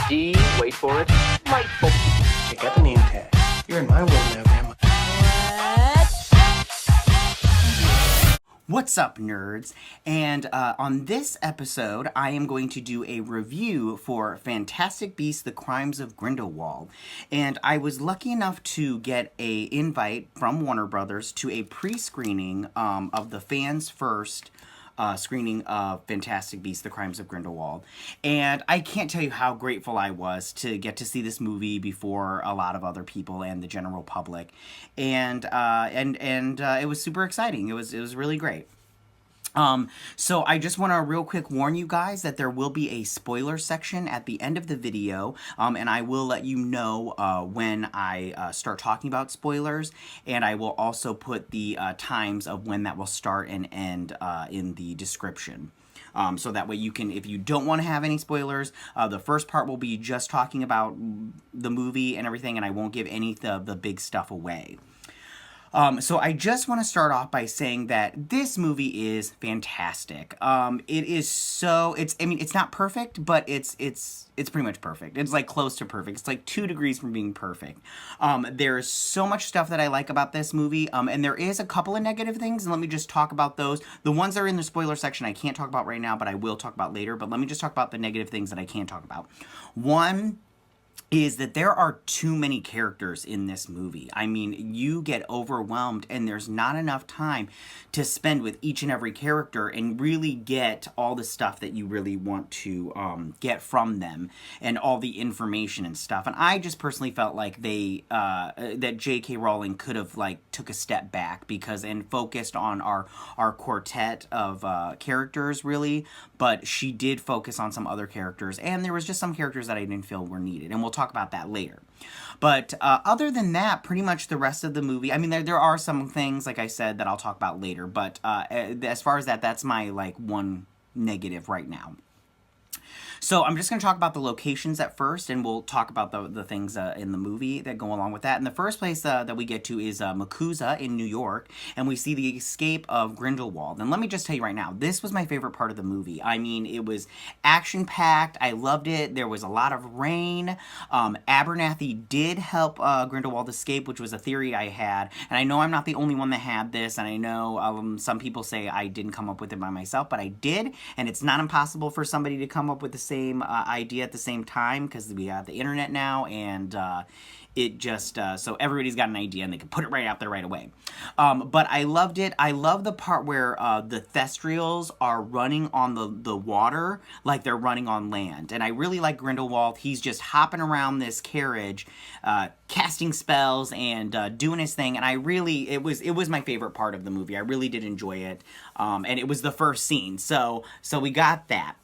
D, wait for it, delightful. Check out the name tag. You're in my world now, Grandma. What's up, nerds? And on this episode, I am going to do a review for Fantastic Beasts: The Crimes of Grindelwald. And I was lucky enough to get an invite from Warner Brothers to a pre-screening of the fans' first screening of Fantastic Beasts: The Crimes of Grindelwald. And I can't tell you how grateful I was to get to see this movie before a lot of other people and the general public. And it was super exciting. It was really great. So I just want to real quick warn you guys that there will be a spoiler section at the end of the video, and I will let you know when I start talking about spoilers, and I will also put the times of when that will start and end in the description. So that way you can, if you don't want to have any spoilers, the first part will be just talking about the movie and everything, and I won't give any of the big stuff away. So I just want to start off by saying that this movie is fantastic. It is so, it's not perfect, but it's pretty much perfect. It's like close to perfect. It's like 2 degrees from being perfect. There's so much stuff that I like about this movie, and there is a couple of negative things, and let me just talk about those. The ones that are in the spoiler section I can't talk about right now, but I will talk about later, but let me just talk about the negative things that I can talk about. One is that there are too many characters in this movie. I mean, you get overwhelmed and there's not enough time to spend with each and every character and really get all the stuff that you really want to get from them and all the information and stuff. And I just personally felt like that J.K. Rowling could have took a step back and focused on our quartet of characters really, but she did focus on some other characters, and there was just some characters that I didn't feel were needed, and we'll talk about that later. But other than that, pretty much the rest of the movie, I mean, there are some things, like I said, that I'll talk about later, but as far as that's my, one negative right now. So I'm just going to talk about the locations at first, and we'll talk about the things in the movie that go along with that. And the first place that we get to is MACUSA in New York, and we see the escape of Grindelwald. And let me just tell you right now, this was my favorite part of the movie. I mean, it was action-packed. I loved it. There was a lot of rain. Abernathy did help Grindelwald escape, which was a theory I had. And I know I'm not the only one that had this, and I know some people say I didn't come up with it by myself, but I did, and it's not impossible for somebody to come up with the same idea at the same time, because we have the internet now, and it just so everybody's got an idea and they can put it right out there right away. But I loved it. I love the part where the Thestrals are running on the water like they're running on land, and I really like Grindelwald. He's just hopping around this carriage, casting spells and doing his thing, and it was my favorite part of the movie. I really did enjoy it, and it was the first scene, so we got that.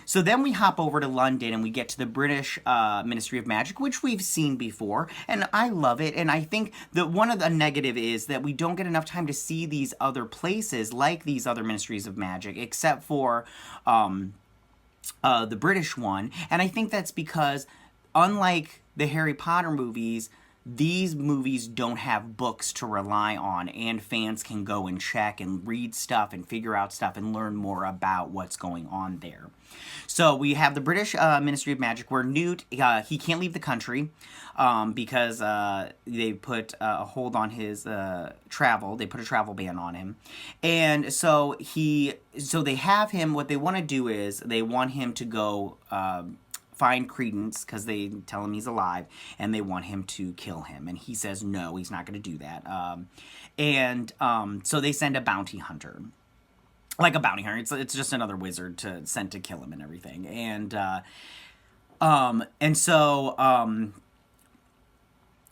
So then we hop over to London and we get to the British Ministry of Magic, which we've seen before, and I love it. And I think that one of the negative is that we don't get enough time to see these other places like these other Ministries of Magic, except for the British one. And I think that's because, unlike the Harry Potter movies, these movies don't have books to rely on, and fans can go and check and read stuff and figure out stuff and learn more about what's going on there. So we have the British Ministry of Magic, where Newt, he can't leave the country because they put a hold on his travel. They put a travel ban on him. And so they have him, what they want to do is they want him to go find Credence, because they tell him he's alive, and they want him to kill him. And he says no, he's not going to do that. So they send a bounty hunter. Like a bounty hunter. It's just another wizard sent to kill him and everything.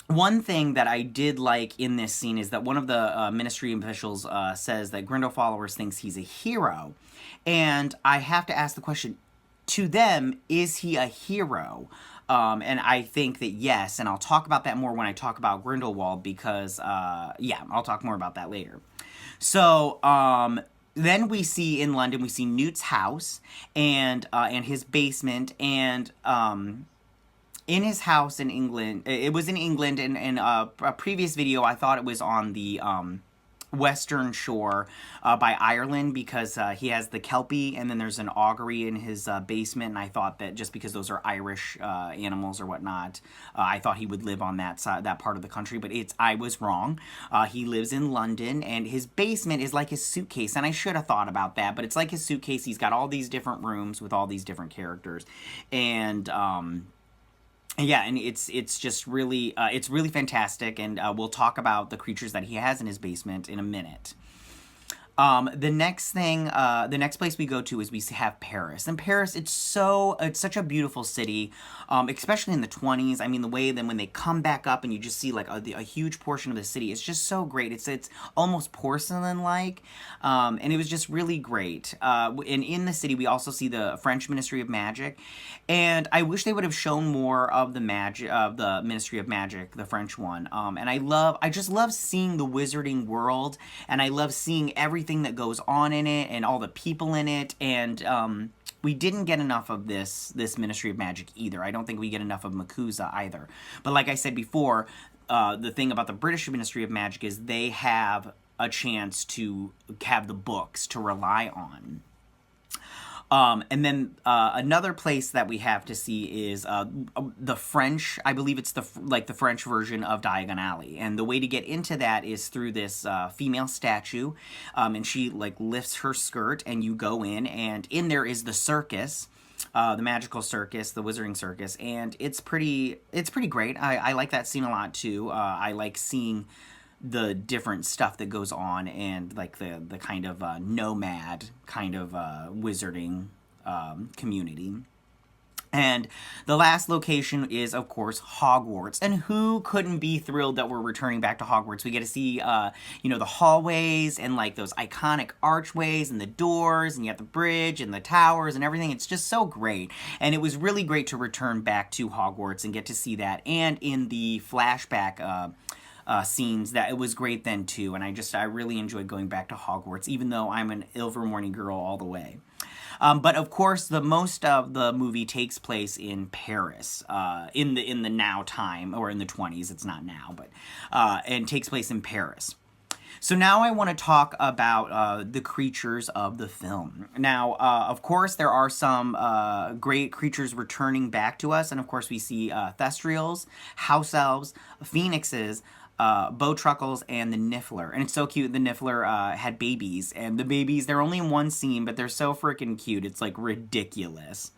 One thing that I did like in this scene is that one of the ministry officials says that Grindelwald followers thinks he's a hero. And I have to ask the question, to them, is he a hero? And I think that yes, and I'll talk about that more when I talk about Grindelwald, because, I'll talk more about that later. So, then we see in London, we see Newt's house and his basement, and in his house in England, it was in England, and in a previous video, I thought it was on the western shore by Ireland, because he has the Kelpie, and then there's an augury in his basement, and I thought that just because those are Irish animals or whatnot, I thought he would live on that side, that part of the country, but I was wrong. He lives in London, and his basement is like his suitcase, and I should have thought about that, but it's like his suitcase. He's got all these different rooms with all these different characters, and yeah, and it's just really it's really fantastic, and we'll talk about the creatures that he has in his basement in a minute. The next place we go to is we have Paris. And Paris, it's such a beautiful city, especially in the 20s. I mean, the way then when they come back up and you just see like a huge portion of the city, it's just so great. It's almost porcelain-like, and it was just really great. And in the city, we also see the French Ministry of Magic, and I wish they would have shown more of the Ministry of Magic, the French one. And I just love seeing the wizarding world, and I love seeing everything that goes on in it and all the people in it, and we didn't get enough of this Ministry of Magic either. I don't think we get enough of MACUSA either. But like I said before, the thing about the British Ministry of Magic is they have a chance to have the books to rely on. And then another place that we have to see is the French. I believe it's the French version of Diagon Alley, and the way to get into that is through this female statue, and she like lifts her skirt, and you go in, and in there is the circus. The magical circus, the wizarding circus, and it's pretty great. I like that scene a lot too. I like seeing the different stuff that goes on, and like the kind of nomad kind of wizarding community. And the last location is, of course, Hogwarts. And who couldn't be thrilled that we're returning back to Hogwarts? We get to see, the hallways and, like, those iconic archways and the doors, and you have the bridge and the towers and everything. It's just so great. And it was really great to return back to Hogwarts and get to see that. And in the flashback scenes, that it was great then, too. And I really enjoyed going back to Hogwarts, even though I'm an Ilvermorny girl all the way. But of course, the most of the movie takes place in Paris, in the now time, or in the 20s. It's not now, but and takes place in Paris. So now I want to talk about the creatures of the film. Now, of course, there are some great creatures returning back to us, and of course, we see Thestrals, house elves, phoenixes, Bowtruckles, and the Niffler. And it's so cute. The Niffler had babies, and the babies, they're only in one scene, but they're so freaking cute. It's like ridiculous.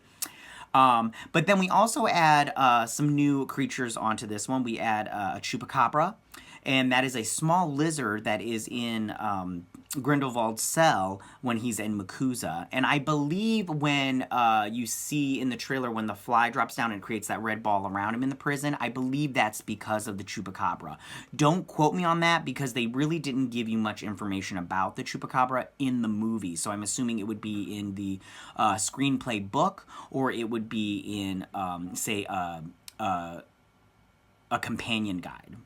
But then we also add some new creatures onto this one. We add a Chupacabra, and that is a small lizard that is in Grindelwald's cell when he's in MACUSA. And I believe when you see in the trailer when the fly drops down and creates that red ball around him in the prison, I believe that's because of the Chupacabra. Don't quote me on that, because they really didn't give you much information about the Chupacabra in the movie. So I'm assuming it would be in the screenplay book, or it would be in, say, a companion guide.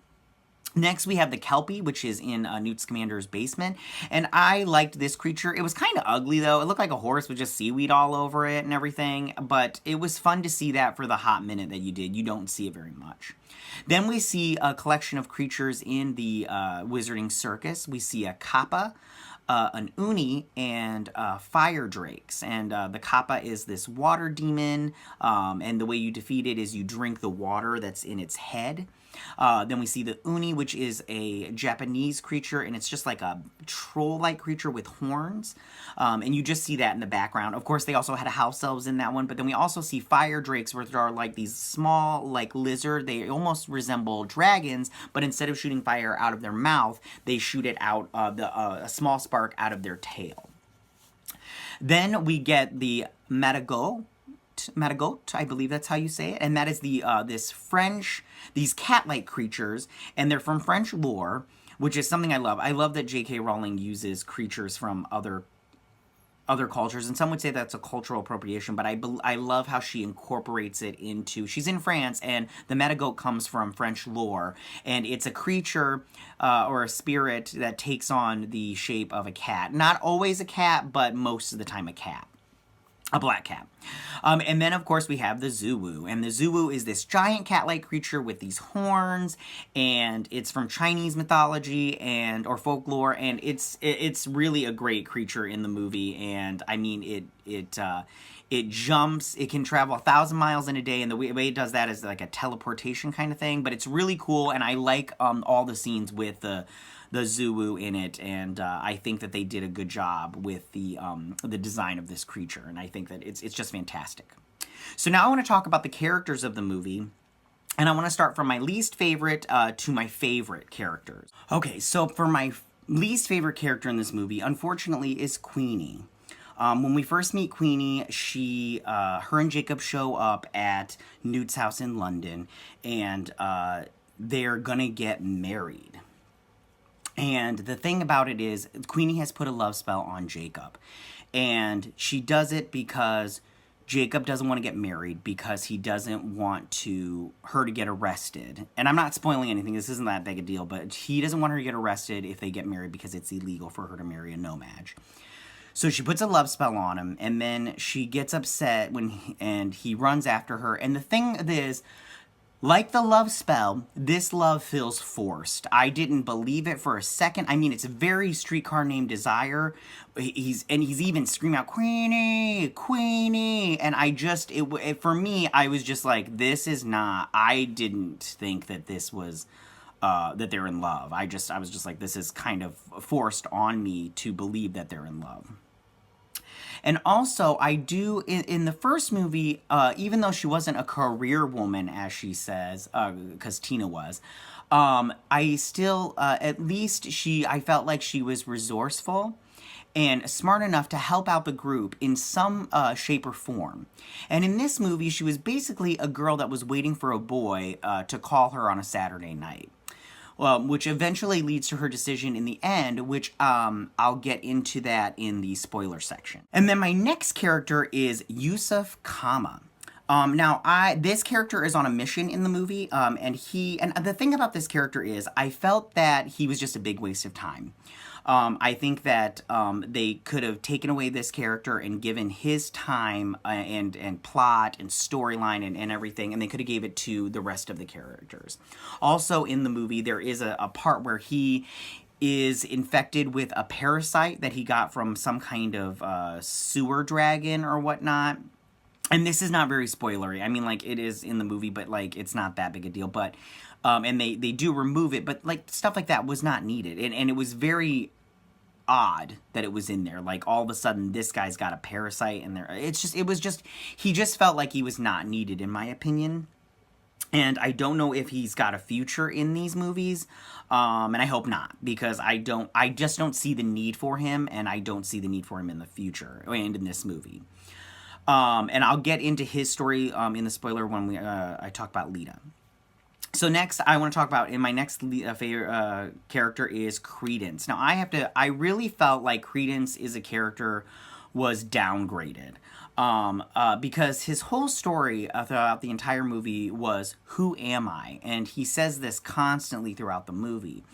Next, we have the Kelpie, which is in Newt Scamander's basement, and I liked this creature. It was kind of ugly, though. It looked like a horse with just seaweed all over it and everything, but it was fun to see that for the hot minute that you did. You don't see it very much. Then we see a collection of creatures in the Wizarding Circus. We see a Kappa, an Uni, and fire drakes. And the Kappa is this water demon, and the way you defeat it is you drink the water that's in its head. Then we see the Uni, which is a Japanese creature, and it's just like a troll-like creature with horns. And you just see that in the background. Of course, they also had house elves in that one, but then we also see fire drakes, which are like these small, like lizard. They almost resemble dragons, but instead of shooting fire out of their mouth, they shoot it out a small spark out of their tail. Then we get the Matagot, I believe that's how you say it, and that is the these cat-like creatures, and they're from French lore, which is something I love. I love that J.K. Rowling uses creatures from other cultures, and some would say that's a cultural appropriation, but I love how she incorporates it into. She's in France, and the Matagot comes from French lore, and it's a creature or a spirit that takes on the shape of a cat. Not always a cat, but most of the time a cat. A black cat. And then, of course, we have the Zuwu. And the Zuwu is this giant cat-like creature with these horns, and it's from Chinese mythology or folklore, and it's really a great creature in the movie. And I mean, it jumps. It can travel 1,000 miles in a day, and the way it does that is like a teleportation kind of thing. But it's really cool, and I like all the scenes with the Zuwu in it, and I think that they did a good job with the design of this creature, and I think that it's just fantastic. So now I want to talk about the characters of the movie, and I want to start from my least favorite to my favorite characters. Okay, so for my least favorite character in this movie, unfortunately, is Queenie. When we first meet Queenie, her and Jacob show up at Newt's house in London, and they're gonna get married. And the thing about it is, Queenie has put a love spell on Jacob. And she does it because Jacob doesn't want to get married because he doesn't want her to get arrested. And I'm not spoiling anything, this isn't that big a deal, but he doesn't want her to get arrested if they get married because it's illegal for her to marry a no-maj. So she puts a love spell on him, and then she gets upset and he runs after her. And the thing is, like the love spell, this love feels forced. I didn't believe it for a second. I mean, it's a very Streetcar Named Desire. He's even screaming out, Queenie, Queenie. And for me, I was just like, this is not, I didn't think that this was, that they're in love. I was just like, this is kind of forced on me to believe that they're in love. And also, I do, in the first movie, even though she wasn't a career woman, as she says, because Tina was, I still, at least I felt like she was resourceful and smart enough to help out the group in some shape or form. And in this movie, she was basically a girl that was waiting for a boy to call her on a Saturday night. Which eventually leads to her decision in the end, which I'll get into that in the spoiler section. And then my next character is Yusuf Kama. This character is on a mission in the movie, and the thing about this character is I felt that he was just a big waste of time. I think that they could have taken away this character and given his time and plot and storyline and everything, and they could have gave it to the rest of the characters. Also in the movie, there is a part where he is infected with a parasite that he got from some kind of sewer dragon or whatnot. And this is not very spoilery. I mean, like, it is in the movie, but, like, it's not that big a deal. But, and they do remove it, but, like, stuff like that was not needed. And it was very odd that it was in there. Like, all of a sudden, this guy's got a parasite in there. He just felt like he was not needed, in my opinion. And I don't know if he's got a future in these movies, and I hope not, because I just don't see the need for him, and I don't see the need for him in the future, and in this movie. And I'll get into his story in the spoiler when I talk about Lita. So next, I want to talk about, in my next favorite character is Credence. Now, I really felt like Credence is a character was downgraded. Because his whole story throughout the entire movie was, who am I? And he says this constantly throughout the movie.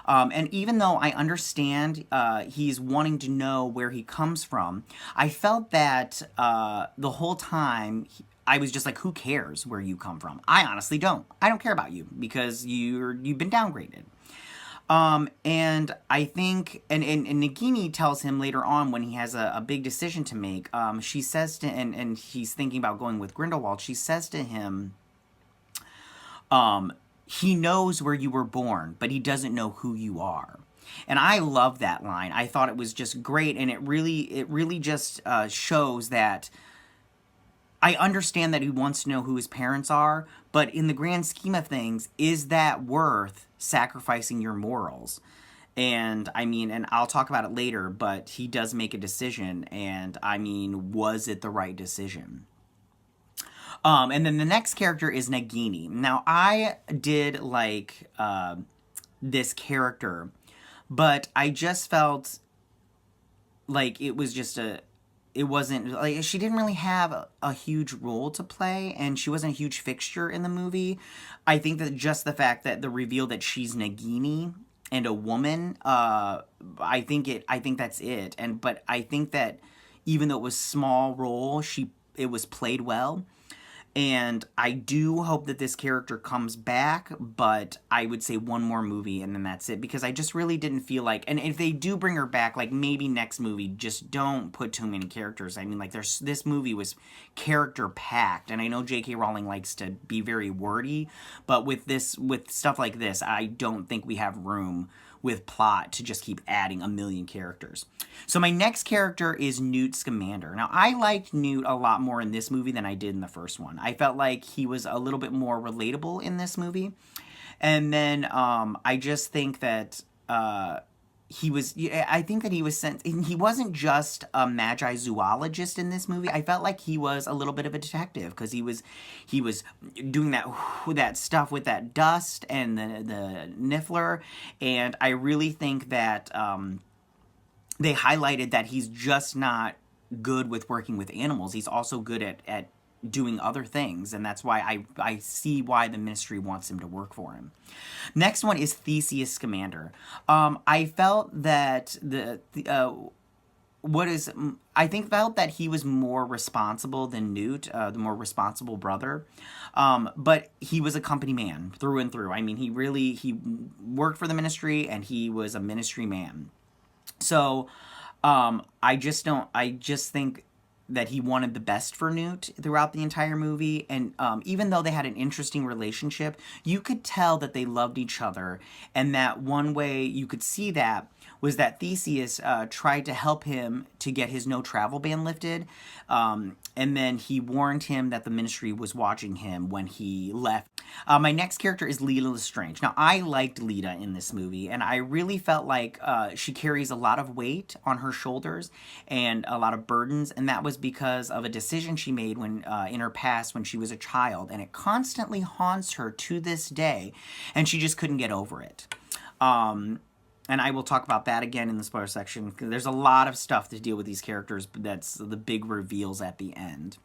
And even though I understand he's wanting to know where he comes from, I felt that the whole time I was just like, who cares where you come from? I honestly don't. I don't care about you because you've been downgraded. And I think, and Nagini tells him later on when he has a big decision to make, she says to, and he's thinking about going with Grindelwald, she says to him, he knows where you were born, but he doesn't know who you are. And I love that line. I thought it was just great, and it really just shows that I understand that he wants to know who his parents are, but in the grand scheme of things, is that worth sacrificing your morals? And I mean, and I'll talk about it later, but he does make a decision, and I mean, was it the right decision? And then the next character is Nagini. Now, I did like this character, but I just felt like it was just it wasn't, like, she didn't really have a huge role to play, and she wasn't a huge fixture in the movie. I think that just the fact that the reveal that she's Nagini and a woman, I think that's it. But I think that even though it was small role, it was played well. And I do hope that this character comes back, but I would say one more movie and then that's it, because I just really didn't feel like, and if they do bring her back, like maybe next movie, just don't put too many characters. I mean, like this movie was character packed, and I know J.K. Rowling likes to be very wordy, but with stuff like this, I don't think we have room with plot to just keep adding a million characters. So my next character is Newt Scamander. Now, I liked Newt a lot more in this movie than I did in the first one. I felt like he was a little bit more relatable in this movie. And then I just think that he wasn't just a magi zoologist in this movie. I felt like he was a little bit of a detective, because he was doing that stuff with that dust and the niffler, and I really think that they highlighted that he's just not good with working with animals. He's also good at doing other things, and that's why I see why the Ministry wants him to work for him. Next one is Theseus Scamander. I felt that felt that he was more responsible than Newt, the more responsible brother. But he was a company man through and through. I mean, he worked for the Ministry, and he was a Ministry man. So, I just think that he wanted the best for Newt throughout the entire movie, and even though they had an interesting relationship, you could tell that they loved each other, and that one way you could see that was that Theseus tried to help him to get his no travel ban lifted, and then he warned him that the Ministry was watching him when he left. My next character is Leta Lestrange. Now, I liked Leta in this movie, and I really felt like she carries a lot of weight on her shoulders and a lot of burdens, and that was because of a decision she made when in her past when she was a child, and it constantly haunts her to this day, and she just couldn't get over it. And I will talk about that again in the spoiler section, because there's a lot of stuff to deal with these characters, but that's the big reveals at the end.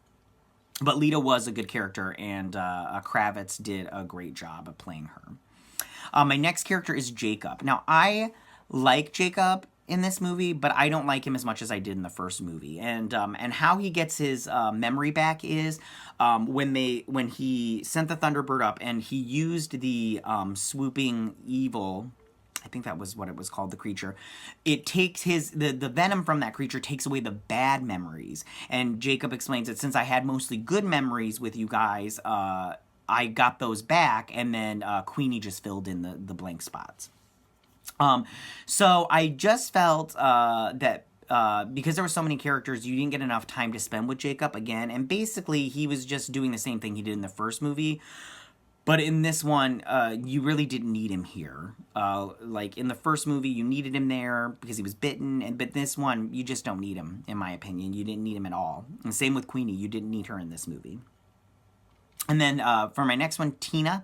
But Leta was a good character, and Kravitz did a great job of playing her. My next character is Jacob. Now, I like Jacob in this movie, but I don't like him as much as I did in the first movie. And how he gets his memory back is when he sent the Thunderbird up, and he used the swooping evil, I think that was what it was called, the creature. It takes the venom from that creature takes away the bad memories. And Jacob explains that since I had mostly good memories with you guys, I got those back, and then Queenie just filled in the blank spots. So I just felt that because there were so many characters, you didn't get enough time to spend with Jacob again. And basically, he was just doing the same thing he did in the first movie. But in this one, you really didn't need him here. Like in the first movie, you needed him there because he was bitten. But this one, you just don't need him, in my opinion. You didn't need him at all. And same with Queenie. You didn't need her in this movie. And then for my next one, Tina.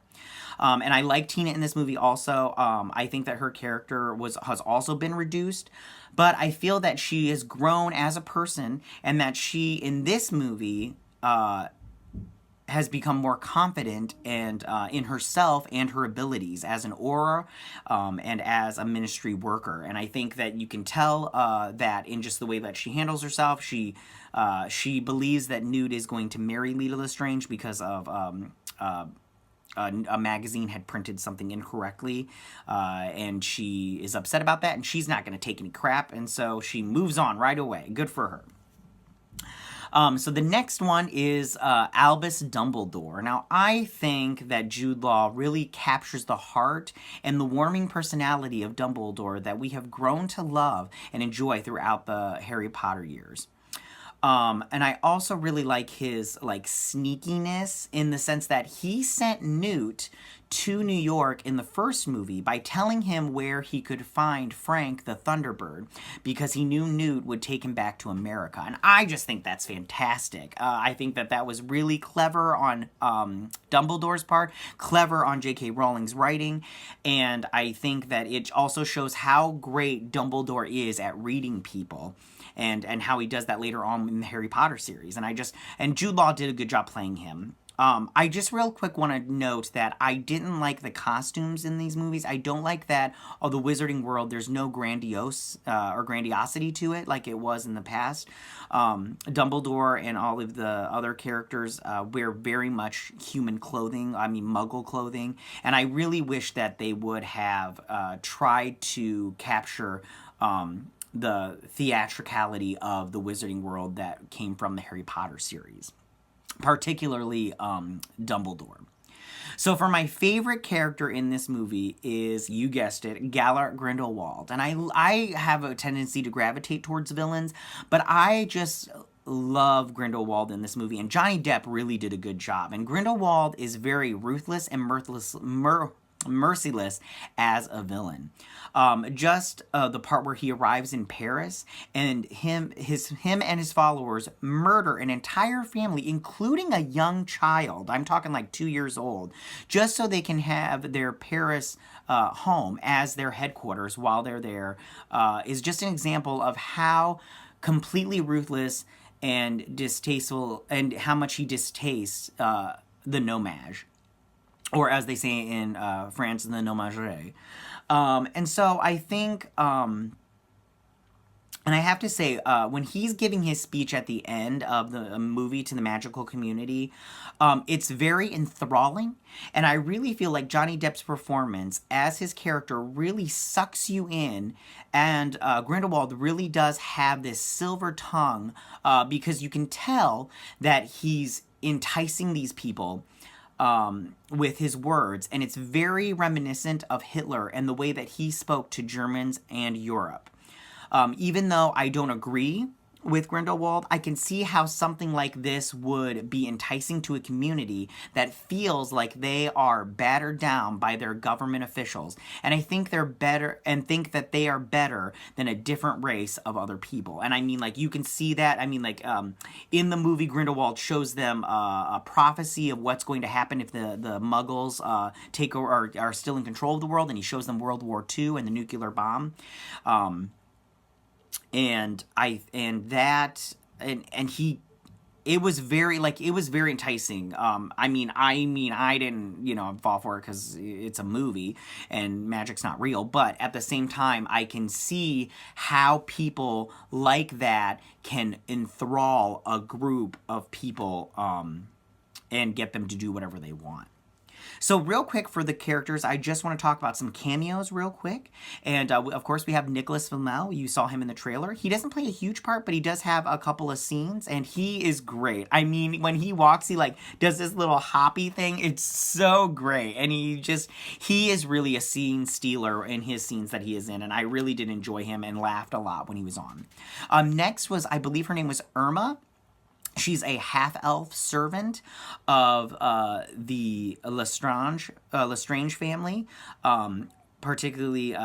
And I like Tina in this movie also. I think that her character has also been reduced. But I feel that she has grown as a person, and that she, in this movie, has become more confident and in herself and her abilities as an Auror and as a Ministry worker. And I think that you can tell that in just the way that she handles herself. She believes that Newt is going to marry Leta Lestrange because of a magazine had printed something incorrectly, and she is upset about that, and she's not going to take any crap, and so she moves on right away. Good for her. So the next one is Albus Dumbledore. Now, I think that Jude Law really captures the heart and the warming personality of Dumbledore that we have grown to love and enjoy throughout the Harry Potter years. And I also really like his sneakiness, in the sense that he sent Newt to New York in the first movie by telling him where he could find Frank the Thunderbird, because he knew Newt would take him back to America. And I just think that's fantastic. I think that was really clever on Dumbledore's part, clever on J.K. Rowling's writing, and I think that it also shows how great Dumbledore is at reading people. And how he does that later on in the Harry Potter series. And Jude Law did a good job playing him. I just real quick want to note that I didn't like the costumes in these movies. I don't like that, the Wizarding World, there's no or grandiosity to it like it was in the past. Dumbledore and all of the other characters wear very much human clothing, Muggle clothing, and I really wish that they would have tried to capture the theatricality of the Wizarding World that came from the Harry Potter series, particularly Dumbledore. So for my favorite character in this movie is, you guessed it, Gellert Grindelwald. And I have a tendency to gravitate towards villains, but I just love Grindelwald in this movie. And Johnny Depp really did a good job. And Grindelwald is very ruthless and merciless as a villain. The part where he arrives in Paris and him and his followers murder an entire family, including a young child. I'm talking like 2 years old, just so they can have their Paris home as their headquarters while they're there, is just an example of how completely ruthless and distasteful, and how much he distastes the nomage. Or as they say in France, the nomagerie. And so I think, and I have to say, when he's giving his speech at the end of the movie to the magical community, it's very enthralling. And I really feel like Johnny Depp's performance as his character really sucks you in. And Grindelwald really does have this silver tongue, because you can tell that he's enticing these people with his words, and it's very reminiscent of Hitler and the way that he spoke to Germans and Europe. Even though I don't agree with Grindelwald, I can see how something like this would be enticing to a community that feels like they are battered down by their government officials. And I think they're better, and think that they are better than a different race of other people. And you can see that. In the movie, Grindelwald shows them a prophecy of what's going to happen if the Muggles take over, or are still in control of the world, and he shows them World War II and the nuclear bomb. It was very enticing. I didn't, fall for it because it's a movie and magic's not real. But at the same time, I can see how people like that can enthrall a group of people, and get them to do whatever they want. So real quick for the characters, I just want to talk about some cameos real quick. And of course, we have Nicholas Flamel. You saw him in the trailer. He doesn't play a huge part, but he does have a couple of scenes, and he is great. When he walks, he does this little hoppy thing. It's so great. And he is really a scene stealer in his scenes that he is in, and I really did enjoy him and laughed a lot when he was on. Next was, I believe her name was Irma. She's a half-elf servant of the Lestrange family, particularly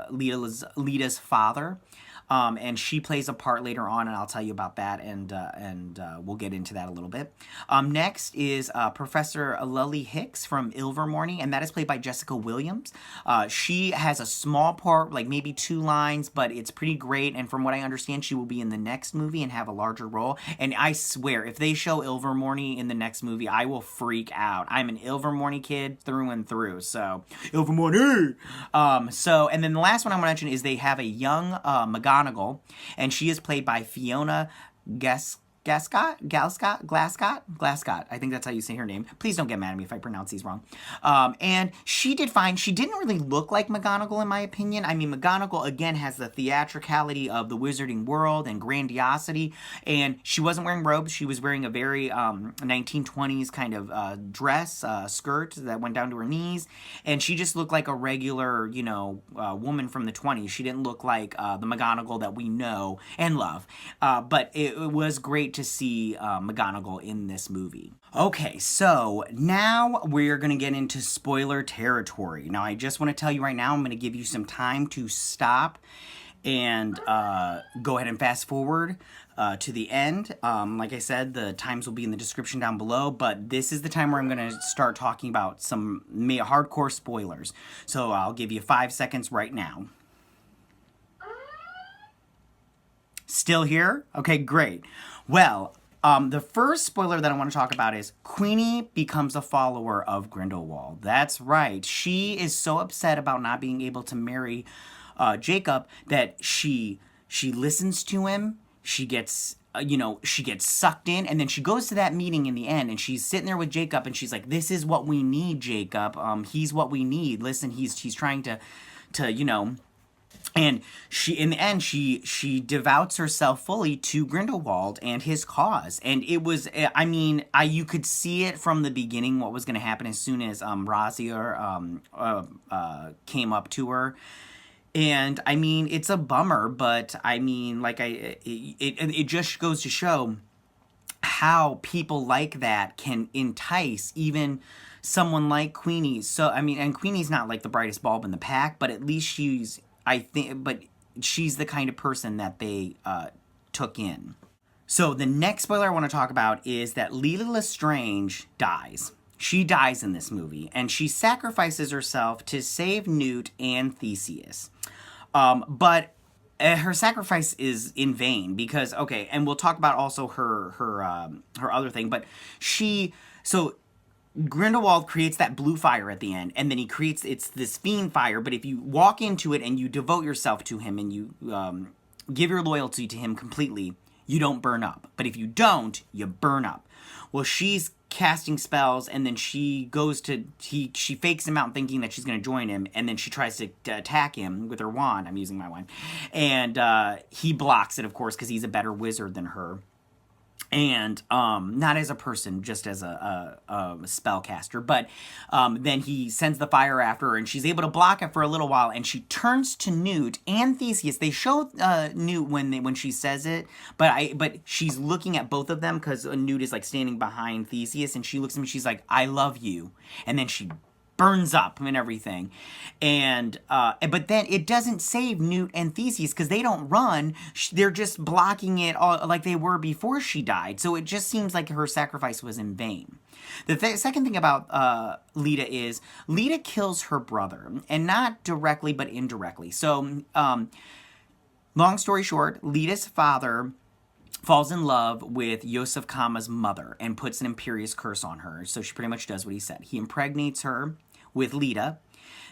Lita's father. And she plays a part later on, and I'll tell you about that, and we'll get into that a little bit. Next is Professor Lily Hicks from Ilvermorny, and that is played by Jessica Williams. She has a small part, maybe 2 lines, but it's pretty great, and from what I understand, she will be in the next movie and have a larger role. And I swear, if they show Ilvermorny in the next movie, I will freak out. I'm an Ilvermorny kid through and through, so Ilvermorny! And then the last one I'm going to mention is they have a young McGonagall, and she is played by Fiona Glascott. I think that's how you say her name. Please don't get mad at me if I pronounce these wrong. And she did fine. She didn't really look like McGonagall, in my opinion. McGonagall, again, has the theatricality of the Wizarding World and grandiosity, and she wasn't wearing robes. She was wearing a very 1920s kind of dress, skirt that went down to her knees, and she just looked like a regular, woman from the 20s. She didn't look like the McGonagall that we know and love, but it was great to see McGonagall in this movie. Okay, so now we're going to get into spoiler territory. Now, I just want to tell you right now, I'm going to give you some time to stop and go ahead and fast forward to the end. Like I said, the times will be in the description down below, but this is the time where I'm going to start talking about some hardcore spoilers. So I'll give you 5 seconds right now. Still here? Okay, great. Well, The first spoiler that I want to talk about is Queenie becomes a follower of Grindelwald. That's right. She is so upset about not being able to marry Jacob that she listens to him. She gets she gets sucked in, and then she goes to that meeting in the end, and she's sitting there with Jacob, and she's like, "This is what we need, Jacob. He's what we need. Listen, he's trying to And she, in the end, she devotes herself fully to Grindelwald and his cause. And it was, I mean, you could see it from the beginning what was going to happen as soon as Razier came up to her. And I mean, it's a bummer, but I mean, like it just goes to show how people like that can entice even someone like Queenie. So I mean, and Queenie's not like the brightest bulb in the pack, but at least she's the kind of person that they took in. So the next spoiler I want to talk about is that Lita Lestrange dies. She dies in this movie, and she sacrifices herself to save Newt and Theseus. But her sacrifice is in vain because, okay, and we'll talk about also her other thing, but Grindelwald creates that blue fire at the end, and then it's this fiend fire, but if you walk into it and you devote yourself to him and you give your loyalty to him completely, you don't burn up. But if you don't, you burn up. Well, she's casting spells, and then she fakes him out thinking that she's going to join him, and then she tries to attack him with her wand. I'm using my wand. And he blocks it, of course, because he's a better wizard than her. And not as a person, just as a spellcaster. But then he sends the fire after her, and she's able to block it for a little while. And she turns to Newt and Theseus. They show Newt when she says it, but she's looking at both of them because Newt is like standing behind Theseus, and she looks at him. She's like, "I love you," and then she burns up and everything. And but then it doesn't save Newt and Theseus because they don't run. They're just blocking it all like they were before she died. So it just seems like her sacrifice was in vain. The second thing about Lita is Lita kills her brother, and not directly but indirectly. So long story short, Lita's father falls in love with Yosef Kama's mother and puts an imperious curse on her. So she pretty much does what he said. He impregnates her with Lita.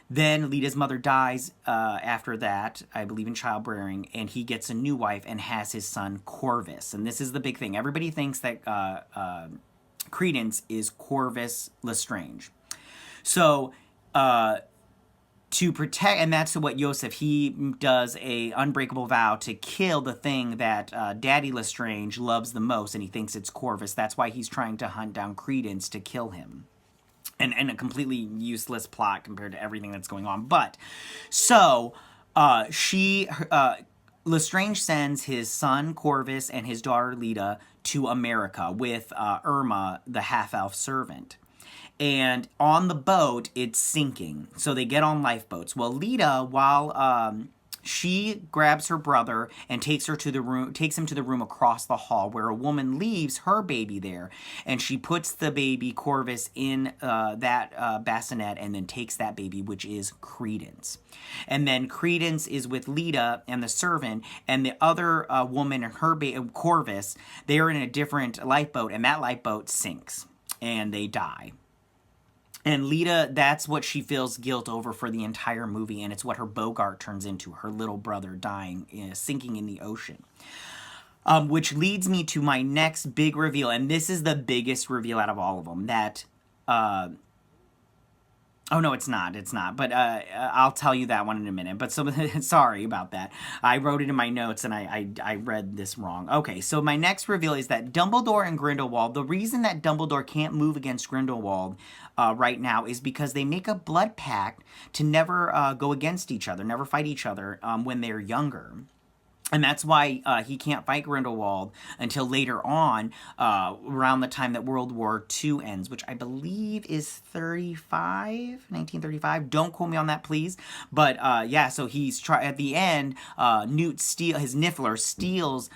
Then Lita's mother dies after that, I believe in childbearing, and he gets a new wife and has his son Corvus. And this is the big thing. Everybody thinks that Credence is Corvus Lestrange. So to protect, and that's what Yosef, he does a unbreakable vow to kill the thing that Daddy Lestrange loves the most, and he thinks it's Corvus. That's why he's trying to hunt down Credence to kill him. And a completely useless plot compared to everything that's going on. But, so, Lestrange sends his son Corvus and his daughter Lita to America with Irma, the half-elf servant. And on the boat, it's sinking. So they get on lifeboats. Well, Lita, while she grabs her brother and takes him to the room across the hall where a woman leaves her baby there, and she puts the baby Corvus in that bassinet and then takes that baby, which is Credence. And then Credence is with Lita and the servant, and the other woman and her Corvus, they are in a different lifeboat, and that lifeboat sinks and they die. And Lita, that's what she feels guilt over for the entire movie, and it's what her Bogart turns into, her little brother dying, sinking in the ocean. Which leads me to my next big reveal, and this is the biggest reveal out of all of them, that... Oh, no, it's not, but I'll tell you that one in a minute, but sorry about that. I wrote it in my notes, and I read this wrong. Okay, so my next reveal is that Dumbledore and Grindelwald, the reason that Dumbledore can't move against Grindelwald right now is because they make a blood pact to never go against each other, never fight each other when they're younger. And that's why he can't fight Grindelwald until later on, around the time that World War II ends, which I believe is 1935. Don't quote me on that, please. But yeah, so he's at the end, Newt his Niffler steals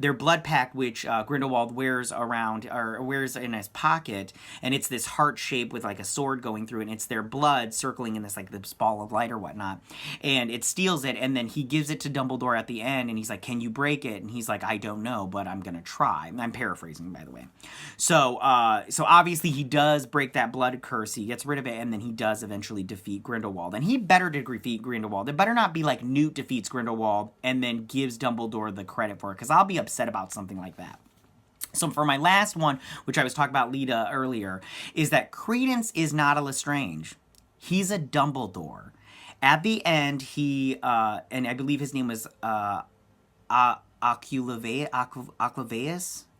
their blood pact, which Grindelwald wears in his pocket, and it's this heart shape with like a sword going through it, and it's their blood circling in this ball of light or whatnot, and it steals it, and then he gives it to Dumbledore at the end. end, and he's like, can you break it? And he's like, I don't know, but I'm gonna try. I'm paraphrasing, by the way. So obviously he does break that blood curse, he gets rid of it, and then he does eventually defeat Grindelwald. And he better to defeat Grindelwald. It better not be like Newt defeats Grindelwald and then gives Dumbledore the credit for it, because I'll be upset about something like that. So for my last one, which I was talking about Lita earlier, is that Credence is not a Lestrange. He's a Dumbledore. At the end, he, and I believe his name was Oclaveus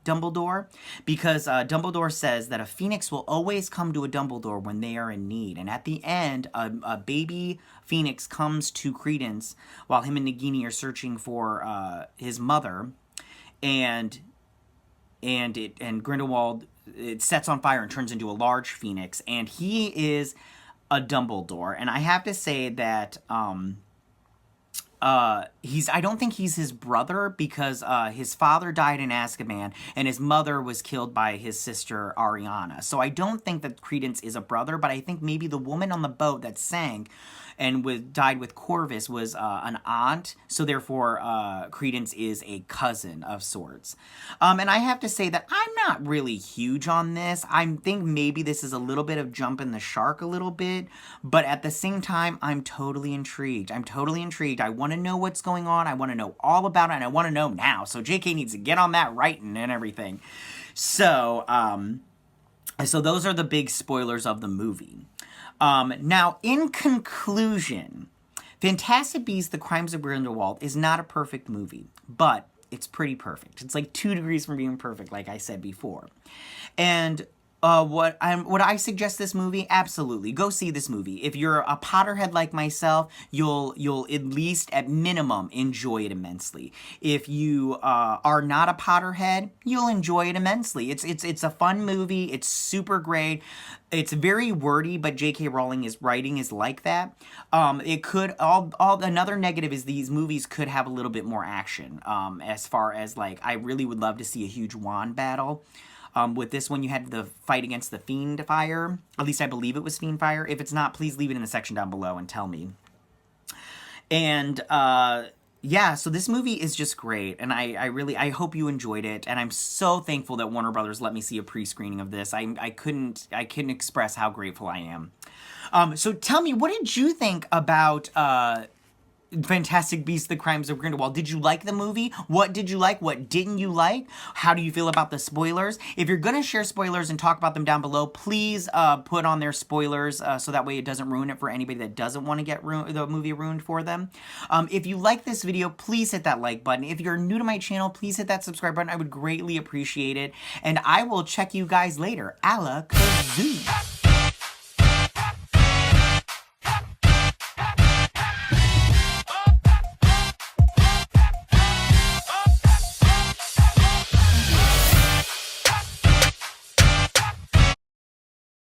Dumbledore, because Dumbledore says that a phoenix will always come to a Dumbledore when they are in need. And at the end, a baby phoenix comes to Credence while him and Nagini are searching for his mother, and Grindelwald, it sets on fire and turns into a large phoenix, and he is a Dumbledore. And I have to say that I don't think he's his brother, because his father died in Azkaban and his mother was killed by his sister Ariana. So I don't think that Credence is a brother, but I think maybe the woman on the boat that sank and died with Corvus was an aunt, so therefore Credence is a cousin of sorts. And I have to say that I'm not really huge on this. I think maybe this is a little bit of jumping the shark a little bit, but at the same time, I'm totally intrigued. I want to know what's going on. I want to know all about it, and I want to know now. So JK needs to get on that writing and everything. So those are the big spoilers of the movie. Now, in conclusion, Fantastic Beasts: The Crimes of Grindelwald is not a perfect movie, but it's pretty perfect. It's like 2 degrees from being perfect, like I said before. And would I suggest this movie? Absolutely. Go see this movie. If you're a Potterhead like myself, you'll at least, at minimum, enjoy it immensely. If you are not a Potterhead, you'll enjoy it immensely. It's a fun movie. It's super great. It's very wordy, but J.K. Rowling's writing is like that. It could another negative is these movies could have a little bit more action. As far as, like, I really would love to see a huge wand battle. With this one, you had the fight against the Fiend Fire. At least I believe it was Fiend Fire. If it's not, please leave it in the section down below and tell me. And, yeah, so this movie is just great. And I hope you enjoyed it. And I'm so thankful that Warner Brothers let me see a pre-screening of this. I couldn't express how grateful I am. So tell me, what did you think about, Fantastic Beasts: The Crimes of Grindelwald? Did you like the movie? What did you like? What didn't you like? How do you feel about the spoilers? If you're going to share spoilers and talk about them down below, please put on their spoilers so that way it doesn't ruin it for anybody that doesn't want to get the movie ruined for them. If you like this video, please hit that like button. If you're new to my channel, please hit that subscribe button. I would greatly appreciate it. And I will check you guys later. Alakazoo.